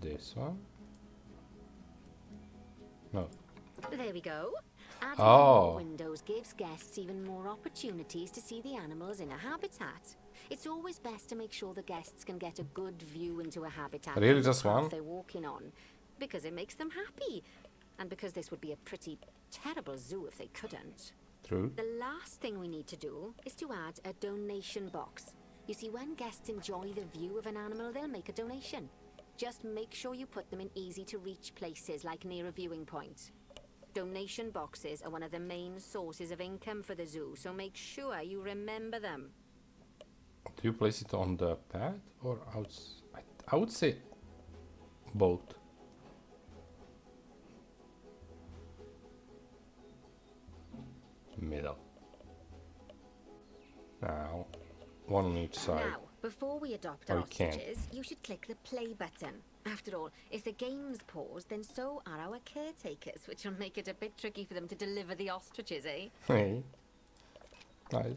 This one? No. There we go. Adding Oh. more windows gives guests even more opportunities to see the animals in a habitat. It's always best to make sure the guests can get a good view into a habitat Really, from the just one? path they're walking on, because it makes them happy, and because this would be a pretty terrible zoo if they couldn't. True. The last thing we need to do is to add a donation box. You see, when guests enjoy the view of an animal, they'll make a donation. Just make sure you put them in easy-to-reach places, like near a viewing point. Donation boxes are one of the main sources of income for the zoo, so make sure you remember them. Do you place it on the pad or outside? I would say both. Middle. Now, one on each side. Now, before we adopt Or our you can't. ostriches, you should click the play button. After all, if the game's paused, then so are our caretakers, which will make it a bit tricky for them to deliver the ostriches, eh? Hey. Nice.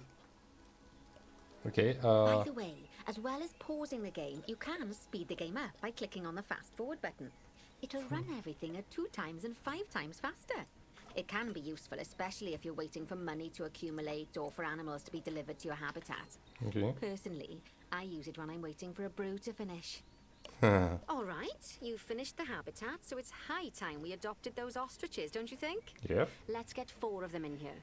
Okay, By the way, as well as pausing the game, you can speed the game up by clicking on the fast forward button. It'll run everything at 2 times and 5 times faster. It can be useful, especially if you're waiting for money to accumulate or for animals to be delivered to your habitat. okay. Personally, I use it when I'm waiting for a brew to finish. Hmm. All right, you've finished the habitat, so it's high time we adopted those ostriches, don't you think? Yep. Let's get 4 of them in here.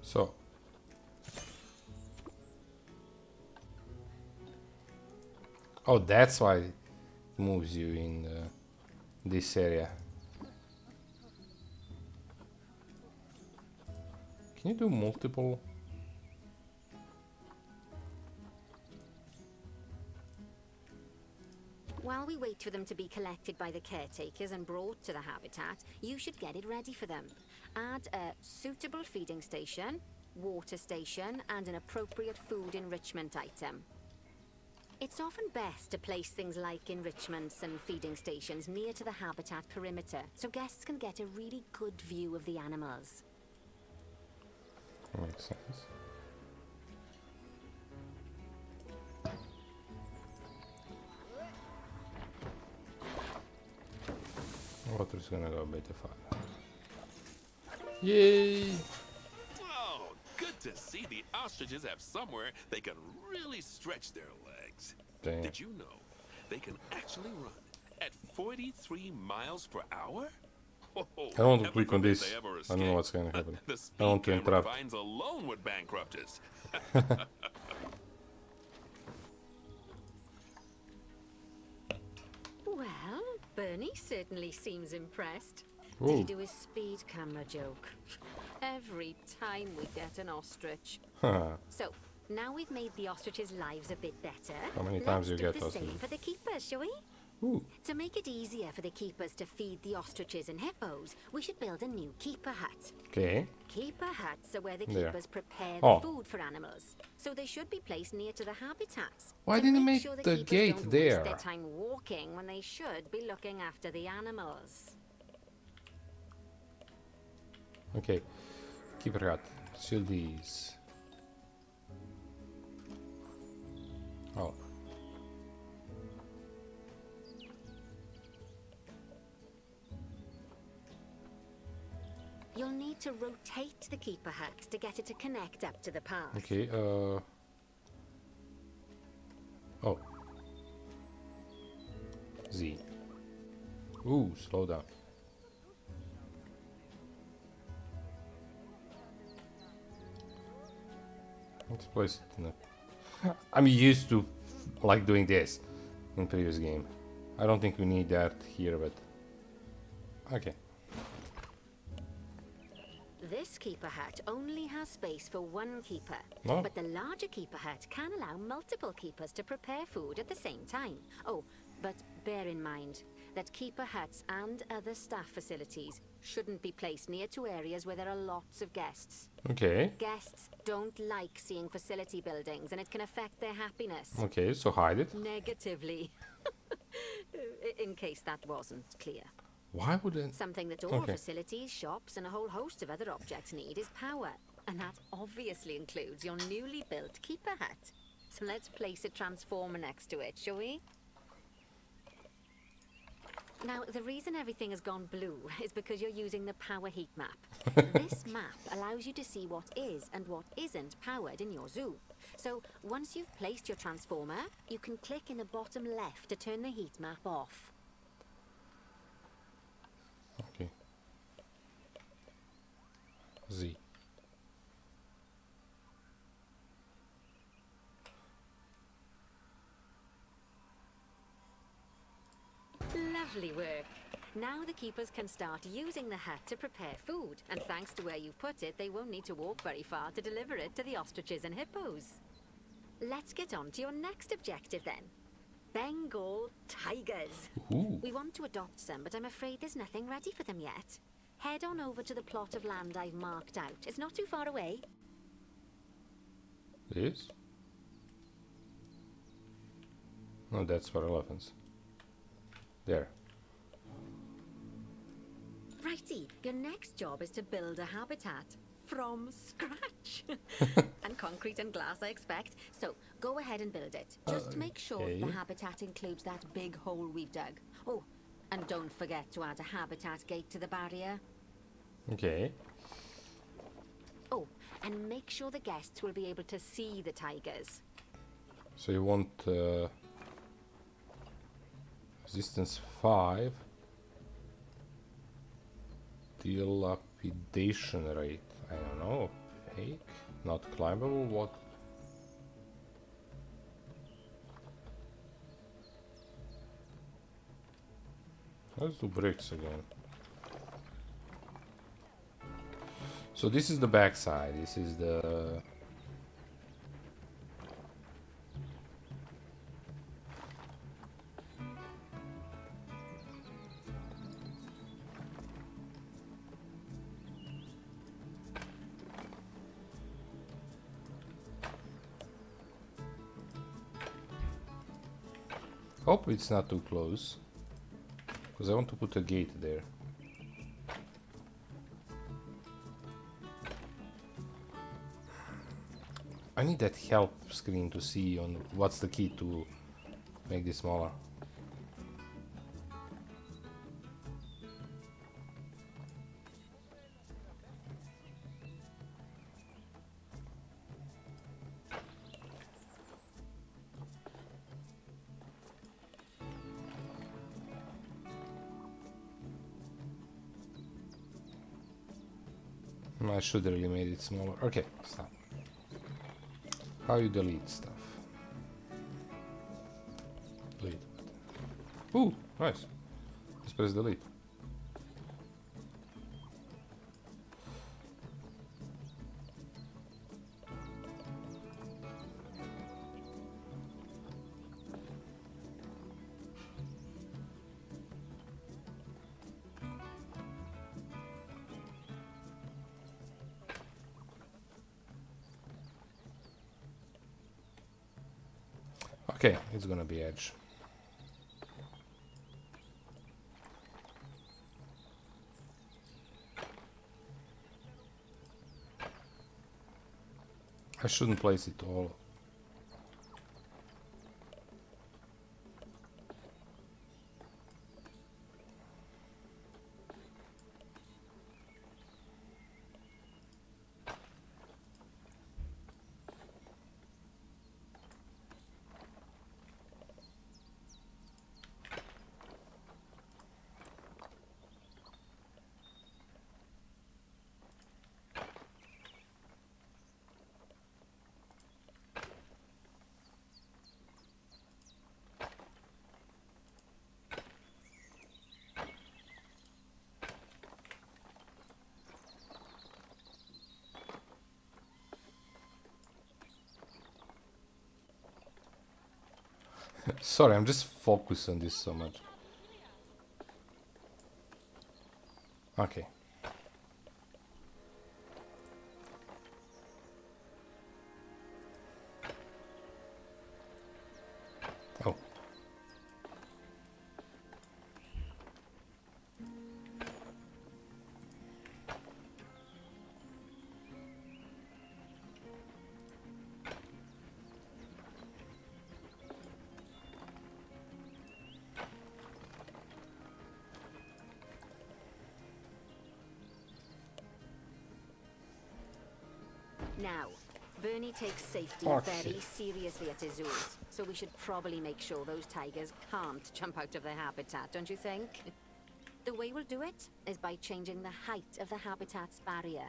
So. Oh, that's why it moves you in this area. Can you do multiple? While we wait for them to be collected by the caretakers and brought to the habitat, you should get it ready for them. Add a suitable feeding station, water station, and an appropriate food enrichment item. It's often best to place things like enrichments and feeding stations near to the habitat perimeter, so guests can get a really good view of the animals. Makes sense. Water's gonna go a bit far. Yay! Oh, good to see the ostriches have somewhere they can really stretch their legs. Damn. Did you know they can actually run at 43 miles per hour? Oh, I don't want to heaven click on forbid this. they ever I don't know escape. what's gonna happen. The I speed want to camera interrupt. fines alone would bankrupt us. Well, Bernie certainly seems impressed. Ooh. Did he do his speed camera joke? Every time we get an ostrich. Huh. So, now we've made the ostriches' lives a bit better. How many times let's you do get the ostrich? same for the keepers, shall we? Ooh. To make it easier for the keepers to feed the ostriches and hippos, we should build a new keeper hut. Okay. Keeper huts are where the There. keepers prepare the Oh. food for animals, so they should be placed near to the habitats. Why to didn't you make make sure the the keepers gate don't there? waste their time walking when they should be looking after the animals. Okay. Keeper hut. Still these. Oh. You'll need to rotate the keeper hut to get it to connect up to the path. Okay. Oh. Z. Ooh, slow down. Let's place it in a... I'm used to like doing this in previous game. I don't think we need that here, but okay. This keeper hut only has space for 1 keeper, Oh. but the larger keeper hut can allow multiple keepers to prepare food at the same time. Oh, but bear in mind that keeper huts and other staff facilities shouldn't be placed near to areas where there are lots of guests. Okay. Guests don't like seeing facility buildings, and it can affect their happiness. Okay, so hide it. Negatively. In case that wasn't clear. Why would it? Something that all Okay. facilities, shops, and a whole host of other objects need is power. And that obviously includes your newly built keeper hut. So let's place a transformer next to it, shall we? Now, the reason everything has gone blue is because you're using the power heat map. This map allows you to see what is and what isn't powered in your zoo. So, once you've placed your transformer, you can click in the bottom left to turn the heat map off. Okay. Z. Lovely work. Now the keepers can start using the hut to prepare food, and thanks to where you've put it, they won't need to walk very far to deliver it to the ostriches and hippos. Let's get on to your next objective then. Bengal tigers. Ooh. We want to adopt some, but I'm afraid there's nothing ready for them yet. Head on over to the plot of land I've marked out. It's not too far away. This? No, that's for elephants. There. Righty, your next job is to build a habitat from scratch. And concrete and glass, I expect. So go ahead and build it. Just make sure Okay. the habitat includes that big hole we've dug. Oh, and don't forget to add a habitat gate to the barrier. Okay. Oh, and make sure the guests will be able to see the tigers. So you want resistance 5. Dilapidation rate. I don't know. Opaque? Not climbable? What? Let's do bricks again. So this is the back side. This is the... Hope it's not too close, because I want to put a gate there. I need that help screen to see on what's the key to make this smaller. I should really made it smaller. Okay, stop. How you delete stuff? Delete. Ooh, nice. Just press delete. Okay, it's gonna be edge. I shouldn't place it all. Sorry, I'm just focused on this so much. Okay. Oh. Now, Bernie takes safety Oh, very shit. seriously at his zoos, so we should probably make sure those tigers can't jump out of their habitat, don't you think? The way we'll do it is by changing the height of the habitat's barrier.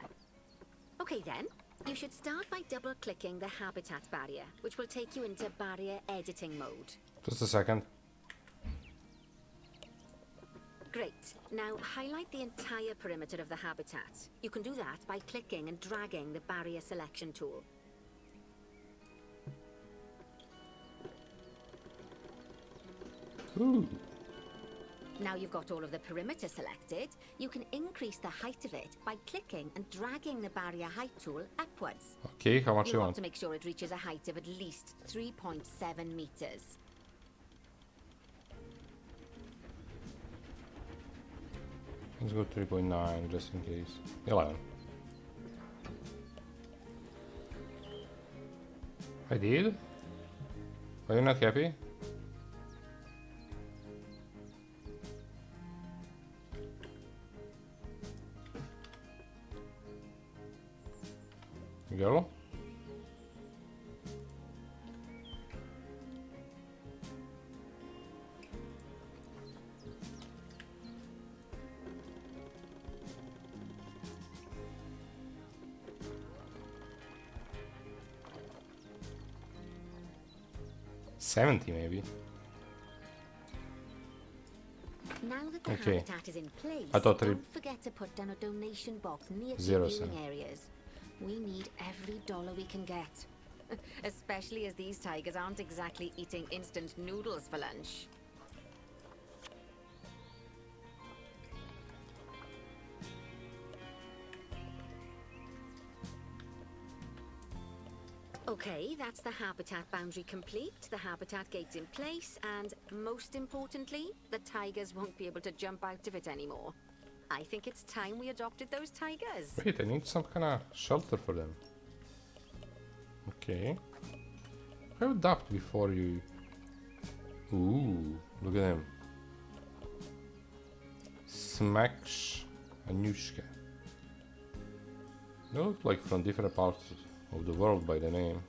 Okay then, you should start by double-clicking the habitat barrier, which will take you into barrier editing mode. Just a second. Great. Now highlight the entire perimeter of the habitat. You can do that by clicking and dragging the barrier selection tool. Ooh. Now you've got all of the perimeter selected, you can increase the height of it by clicking and dragging the barrier height tool upwards. Okay, how much You you want want? to make sure it reaches a height of at least 3.7 meters. Let's go 3.9 just in case. 11. I did? Are you not happy? Go. $70 maybe. Now that the Okay. habitat is in place, I thought don't forget to put down a donation box near the Zero viewing cent. areas. We need every dollar we can get. Especially as these tigers aren't exactly eating instant noodles for lunch. Okay, that's the habitat boundary complete, the habitat gate's in place, and most importantly, the tigers won't be able to jump out of it anymore. I think it's time we adopted those tigers. Wait, I need some kind of shelter for them. Okay. I would adopt before you. Ooh, look at them. Smaksh Anushka. They look like from different parts of the world by the name.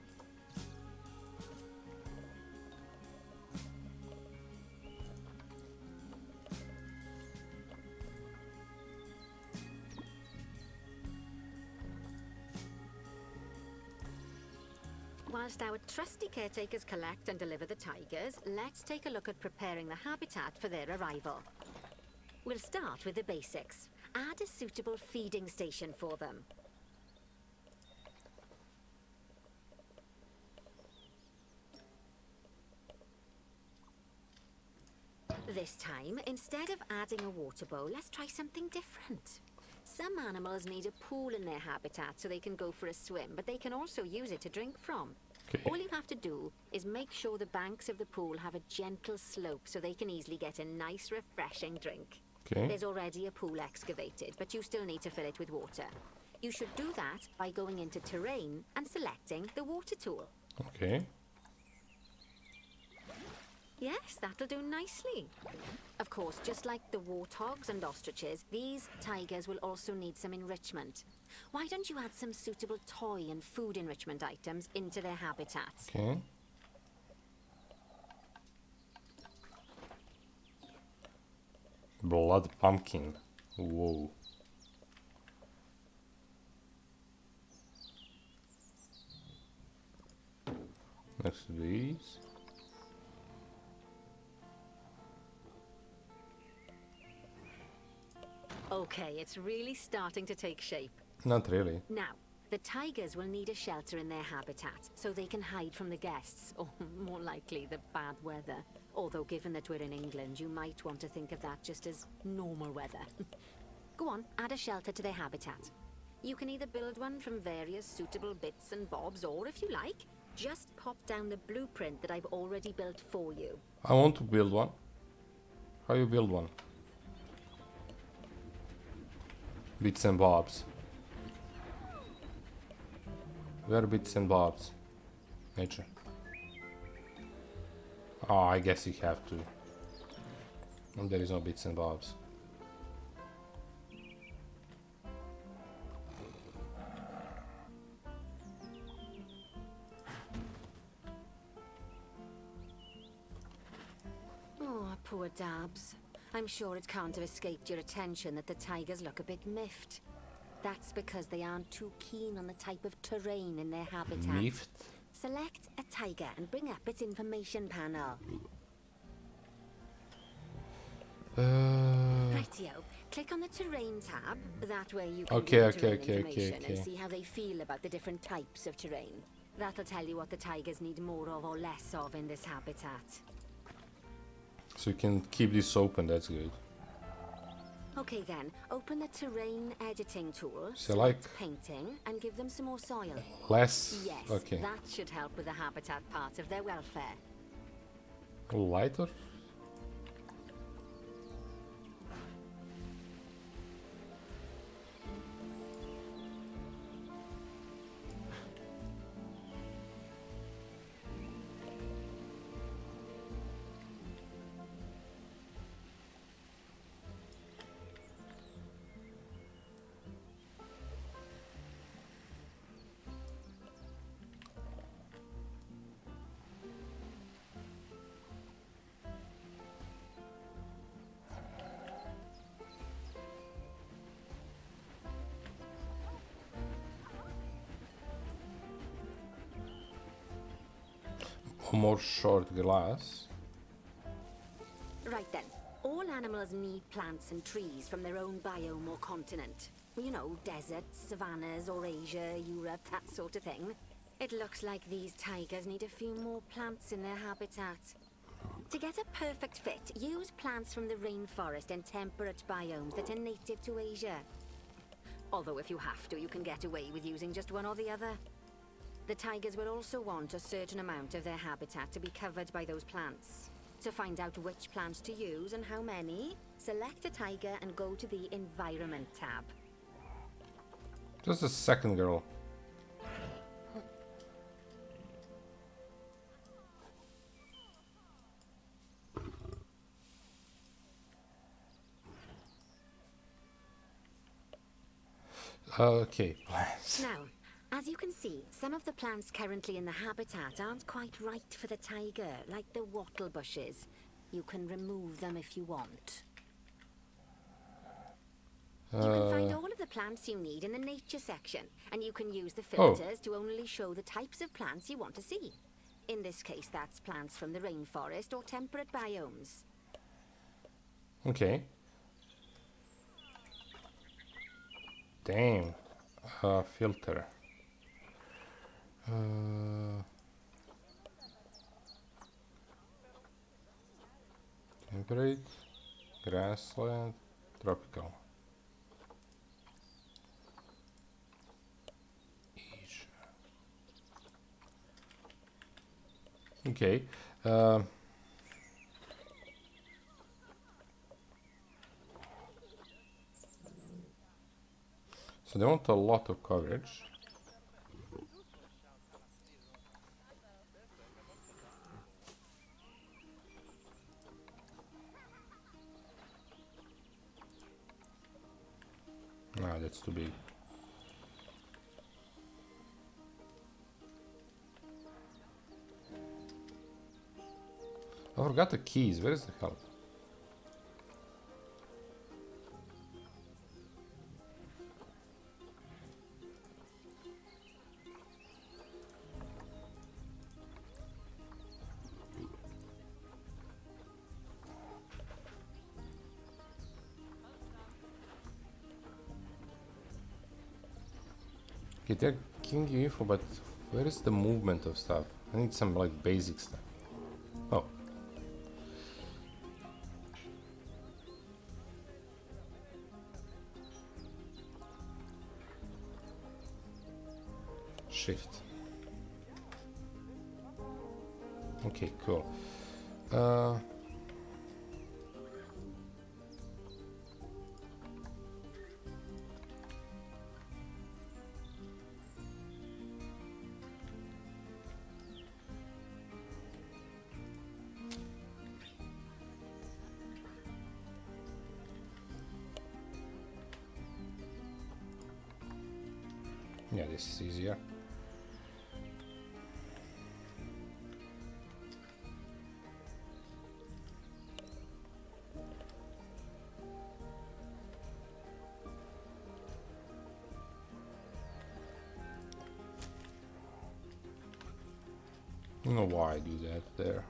Whilst our trusty caretakers collect and deliver the tigers, let's take a look at preparing the habitat for their arrival. We'll start with the basics. Add a suitable feeding station for them. This time, instead of adding a water bowl, let's try something different. Some animals need a pool in their habitat so they can go for a swim, but they can also use it to drink from. Okay. All you have to do is make sure the banks of the pool have a gentle slope so they can easily get a nice, refreshing drink. Okay. There's already a pool excavated, but you still need to fill it with water. You should do that by going into terrain and selecting the water tool. Okay. Yes, that'll do nicely. Of course, just like the warthogs and ostriches, these tigers will also need some enrichment. Why don't you add some suitable toy and food enrichment items into their habitat? Okay. Blood pumpkin. Whoa. Next to these. Okay, it's really starting to take shape. Not really. Now, the tigers will need a shelter in their habitat so they can hide from the guests, or more likely, the bad weather. Although given that we're in England, you might want to think of that just as normal weather. Go on, add a shelter to their habitat. You can either build one from various suitable bits and bobs, or if you like, just pop down the blueprint that I've already built for you. I want to build one. How you build one? Bits and bobs. Where are bits and bobs? Nature. Oh, I guess you have to. And there is no bits and bobs. poor dabs. I'm sure it can't have escaped your attention that the tigers look a bit miffed. That's because they aren't too keen on the type of terrain in their habitat. Miffed? Select a tiger and bring up its information panel. Rightio. Click on the terrain tab. That way you can view terrain information and see how they feel about the different types of terrain. That'll tell you what the tigers need more of or less of in this habitat. So you can keep this open, that's good. Okay then, open the terrain editing tool, Select painting, and give them some more soil. Less? Yes, Okay. that should help with the habitat part of their welfare. Lighter? More short glass. Right then. All animals need plants and trees from their own biome or continent. You know, deserts, savannas, or Asia, Europe, that sort of thing. It looks like these tigers need a few more plants in their habitat. To get a perfect fit, use plants from the rainforest and temperate biomes that are native to Asia. Although if you have to, you can get away with using just one or the other. The tigers will also want a certain amount of their habitat to be covered by those plants. To find out which plants to use and how many, select a tiger and go to the Environment tab. Just a second, girl. Okay, plants. Now, as you can see, some of the plants currently in the habitat aren't quite right for the tiger, like the wattle bushes. You can remove them if you want. You can find all of the plants you need in the nature section, and you can use the filters to only show the types of plants you want to see. In this case, that's plants from the rainforest or temperate biomes. Okay. Damn. Filter. Temperate, grassland, tropical. Asia. Okay. So they want a lot of coverage. Ah, that's too big. I forgot the keys. Where is the hell? Okay, they're giving you info, but where is the movement of stuff? I need some like basic stuff. Oh. Shift. Okay, cool. Yeah, this is easier. I don't know why I do that there.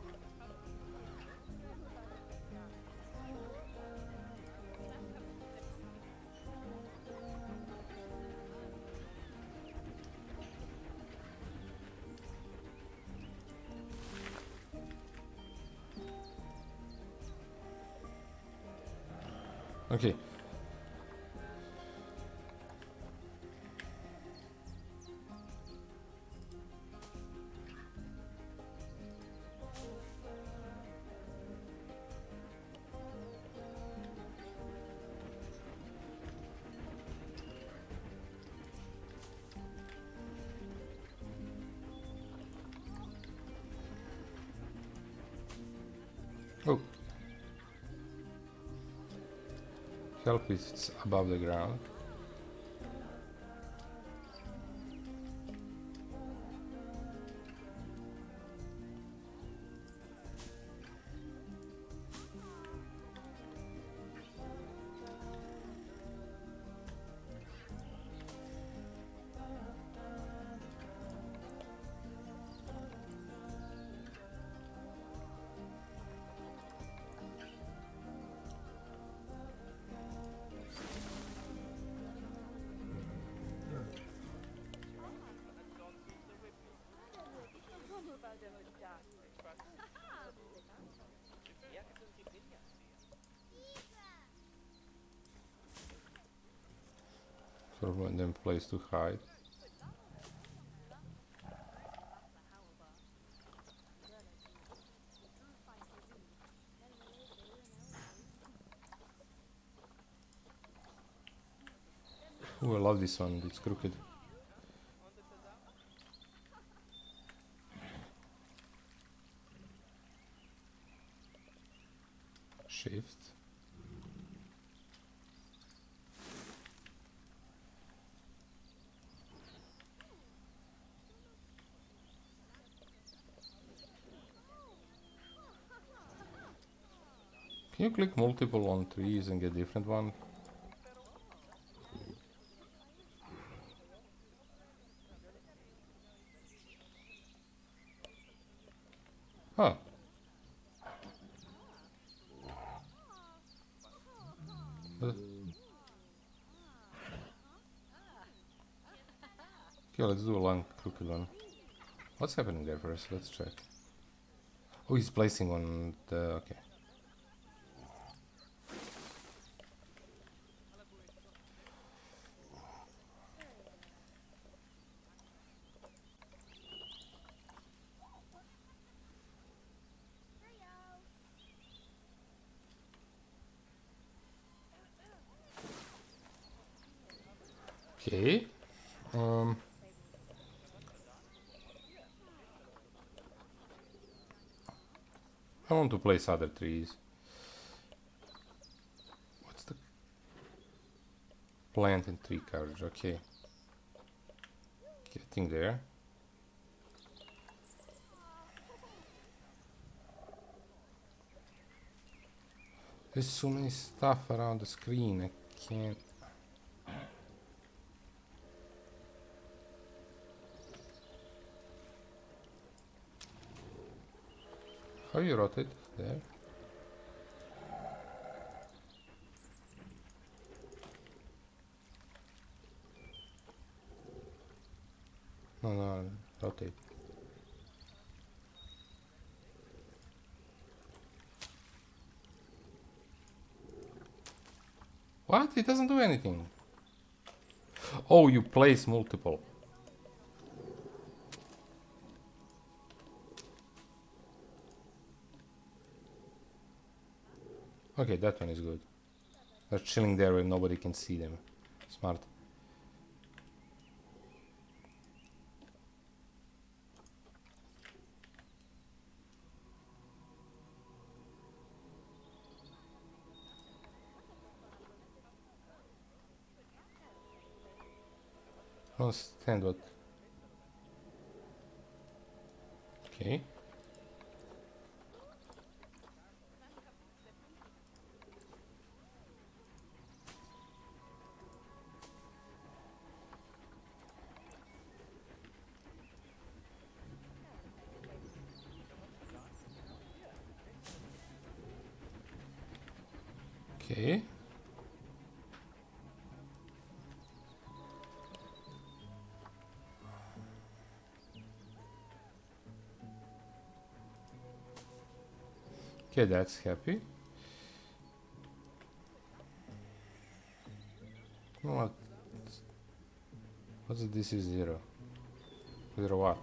Okay. Oh. Help if it's above the ground. For one them place to hide. Ooh, I love this one, it's crooked. Shift. Can you click multiple on trees and get different one? Huh. Okay, let's do a long crooked one. What's happening there first? Let's check. Oh, he's placing on the... okay. Okay. I want to place other trees. What's the plant and tree coverage? Okay. Getting there. There's so many stuff around the screen, I can't... How you rotate? There. No, rotate. What? It doesn't do anything. Oh, you place multiple. Okay, that one is good. They're chilling there where nobody can see them. Smart. I don't understand what... Okay. Okay, that's happy. What? What's this is 0? 0 what?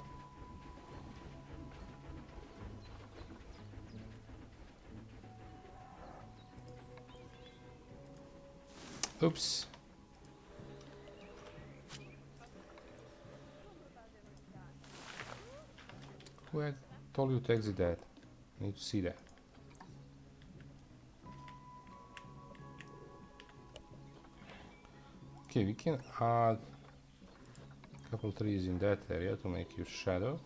Oops. Who had told you to exit that? I need to see that. Okay, we can add a couple trees in that area to make you shadow.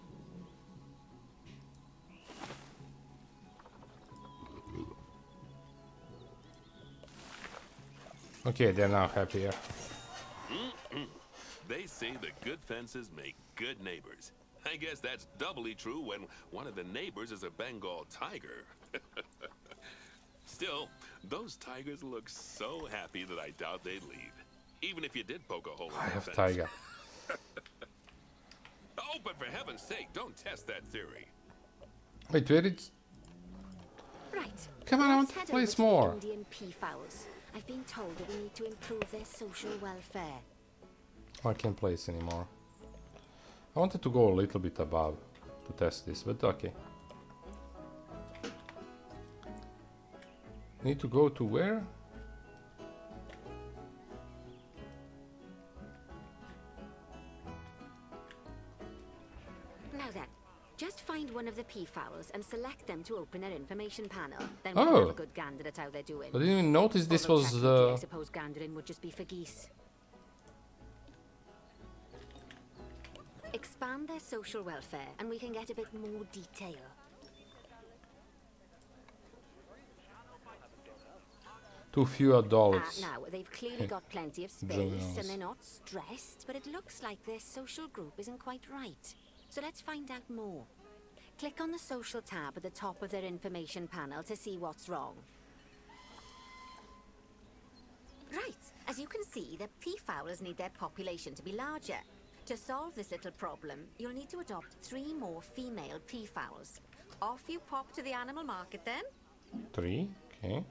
Okay, they're now happier. They say that good fences make good neighbors. I guess that's doubly true when one of the neighbors is a Bengal tiger. Still, those tigers look so happy that I doubt they'd leave. Even if you did poke a hole in I their have fence. tiger. Oh, but for heaven's sake, don't test that theory. Wait, where it's... Right. Come on, I want let's to head play over to some more. the Indian peafowls. I've been told that we need to improve their social welfare. I can't place anymore. I wanted to go a little bit above to test this, but okay. Need to go to where? Now then, just find one of the peafowls and select them to open their information panel. Then we can Oh. have a good gander at how they're doing. I didn't even notice this Although was technically, I suppose gandering would just be for geese. Expand their social welfare and we can get a bit more detail. too few adults. Now, they've clearly got plenty of space Juveniles. and they're not stressed, but it looks like their social group isn't quite right. So let's find out more. Click on the social tab at the top of their information panel to see what's wrong. Right, as you can see, the peafowls need their population to be larger. To solve this little problem, you'll need to adopt 3 more female peafowls. Off you pop to the animal market then. 3, okay.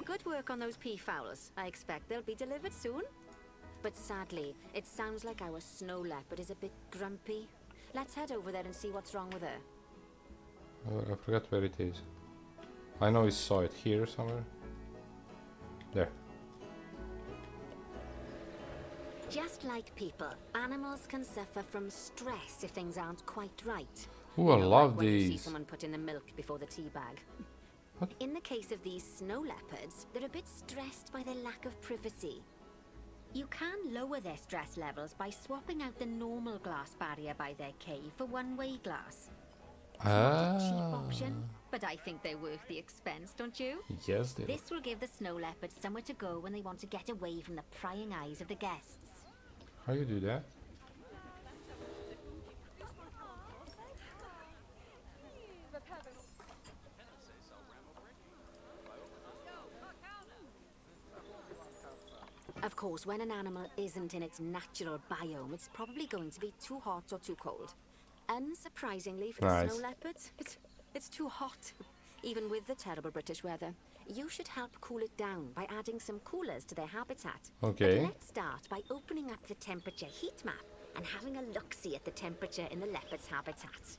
Good work on those peafowls. I expect they'll be delivered soon. But sadly, it sounds like our snow leopard is a bit grumpy. Let's head over there and see what's wrong with her. I forgot where it is. I know I saw it here somewhere. There. Just like people, animals can suffer from stress if things aren't quite right. Ooh, I You know, love like when you see these. someone put in the milk before the tea bag. What? In the case of these snow leopards, they're a bit stressed by their lack of privacy. You can lower their stress levels by swapping out the normal glass barrier by their cave for one-way glass. It's not a cheap option, but I think they're worth the expense, don't you? Yes, they This will give the snow leopards somewhere to go when they want to get away from the prying eyes of the guests. How you do that? Of course, when an animal isn't in its natural biome, it's probably going to be too hot or too cold. Unsurprisingly for the Nice. snow leopards, it's too hot. Even with the terrible British weather. You should help cool it down by adding some coolers to their habitat. Okay. But let's start by opening up the temperature heat map and having a look-see at the temperature in the leopard's habitat.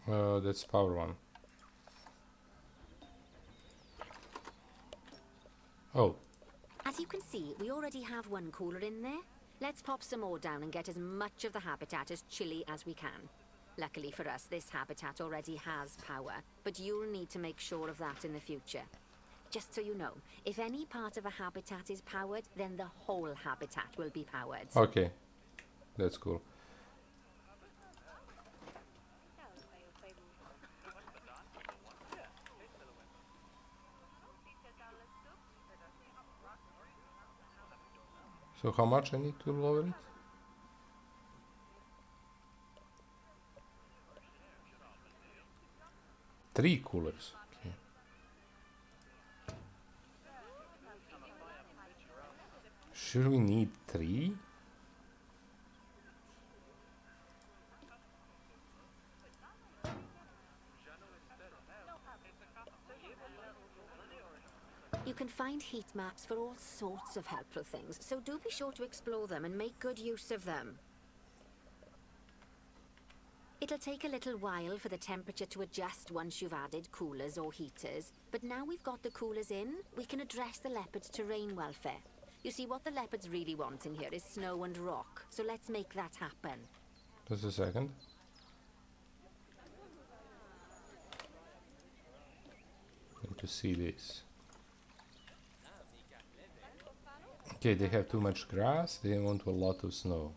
That's power 1. Oh, As you can see, we already have one cooler in there. Let's pop some more down and get as much of the habitat as chilly as we can. Luckily for us, this habitat already has power, but you'll need to make sure of that in the future. Just so you know, if any part of a habitat is powered, then the whole habitat will be powered. okay. That's cool. So how much I need to lower it? Three coolers. Okay. Should we need three? You can find heat maps for all sorts of helpful things, so do be sure to explore them and make good use of them. It'll take a little while for the temperature to adjust once you've added coolers or heaters, but now we've got the coolers in, we can address the leopards' terrain welfare. You see, what the leopards really want in here is snow and rock, so let's make that happen. Just a second. Need to see this. Okay, they have too much grass, they want a lot of snow.